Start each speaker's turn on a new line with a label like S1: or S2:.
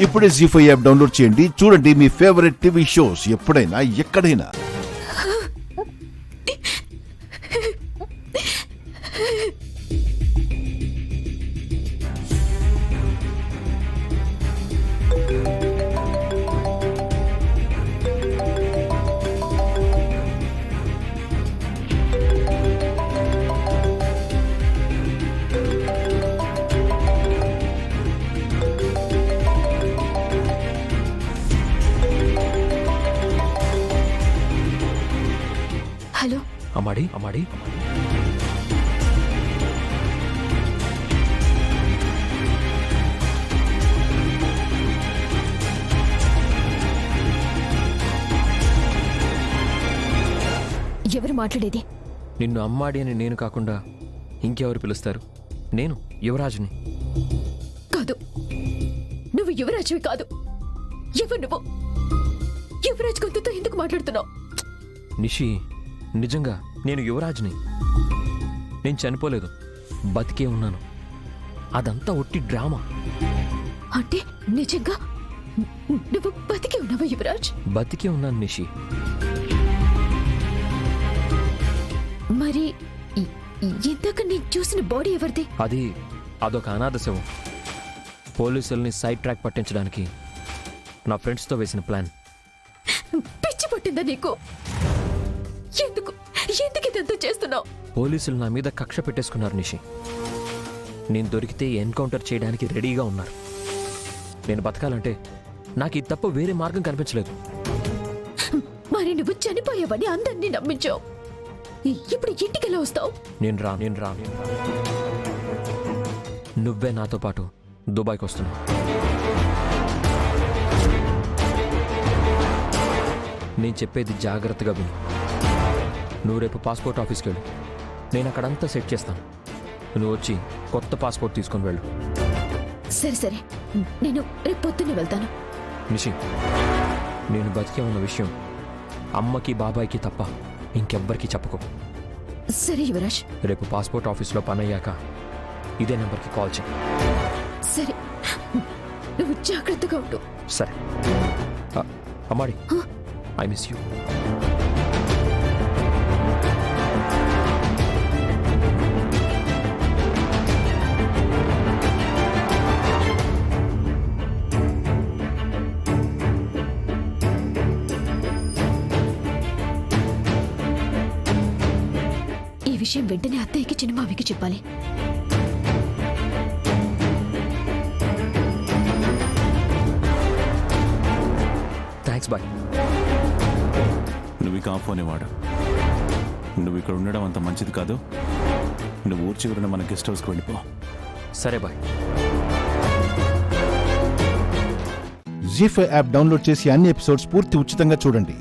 S1: ఇప్పుడే జీ5 app download చేయండి. చూడండి మీ ఫేవరెట్ టీవీ షోస్ ఎప్పుడైనా ఎక్కడైనా.
S2: హలో
S3: అమ్మాడి
S2: ఎవరు మాట్లాడేది?
S3: నిన్ను అమ్మాడి అని నేను కాకుండా ఇంకెవరు పిలుస్తారు? నేను యువరాజుని.
S2: కాదు, నువ్వు యువరాజువి కాదు. ఎవరు నువ్వు? యువరాజ్ గొంతుతో ఎందుకు మాట్లాడుతున్నావు?
S3: నిషి, నిజంగా నేను యువరాజుని. నేను చనిపోలేదు, బతికే ఉన్నాను. అదంతా ఒట్టి డ్రామా.
S2: అంటే నిజంగా నువ్వు బతికే ఉన్నావా యువరాజ్?
S3: బతికే ఉన్నాను నిషి.
S2: మరి ఇందాక నేను చూసిన బాడీ ఎవరిది?
S3: అదొక అనాథ శవం. పోలీసుల్ని సైడ్ ట్రాక్ పట్టించడానికి నా ఫ్రెండ్స్తో వేసిన ప్లాన్.
S2: పిచ్చి పట్టిందా నీకు? ఎందుకు ఇదంతా చేస్తున్నావు?
S3: పోలీసులు నా మీద కక్ష పెట్టేసుకున్నారు నిషి. నేను దొరికితే ఎన్కౌంటర్ చేయడానికి రెడీగా ఉన్నారు. నేను బతకాలంటే నాకు ఇది తప్ప వేరే మార్గం కనిపించలేదు.
S2: మరి నువ్వు చనిపోయావని అందరినీ నమ్మించావు. ఇప్పుడు ఇంటికి ఎలా వస్తావు?
S3: నేను రా నువ్వే నాతో పాటు దుబాయ్కి వస్తున్నావు. నేను చెప్పేది జాగ్రత్తగా విను. నువ్వు రేపు పాస్పోర్ట్ ఆఫీస్కి వెళ్ళు. నేను అక్కడంతా సెట్ చేస్తాను. నువ్వు వచ్చి కొత్త పాస్పోర్ట్ తీసుకొని వెళ్ళు.
S2: సరే, నేను రేపు పొద్దున్నే వెళ్తాను.
S3: నిషి, నేను బతికే ఉన్న విషయం అమ్మకి బాబాయ్కి తప్ప ఇంకెవ్వరికి చెప్పుకో.
S2: సరే యువరాజ్.
S3: రేపు పాస్పోర్ట్ ఆఫీస్లో పని అయ్యాక ఇదే నెంబర్కి కాల్ చేయి.
S2: సరే, నువ్వు జాగ్రత్తగా ఉండు.
S3: సరే అమ్మాడి, ఐ మిస్ యూ.
S2: ఈ విషయం వెంటనే అత్తయ్యకి చిన్నమావికి చెప్పాలి.
S3: Thanks, bye.
S4: నువ్వు ఇక ఆపోనేవాడు. నువ్వు ఇక్కడ ఉండడం అంత మంచిది కాదు. నువ్వు ఊరి చివరిన మన గెస్ట్ హౌస్కి వెళ్ళిపో.
S3: సరే, బాయ్.
S1: జీ5 యాప్ డౌన్లోడ్ చేసి అన్ని ఎపిసోడ్స్ పూర్తి ఉచితంగా చూడండి.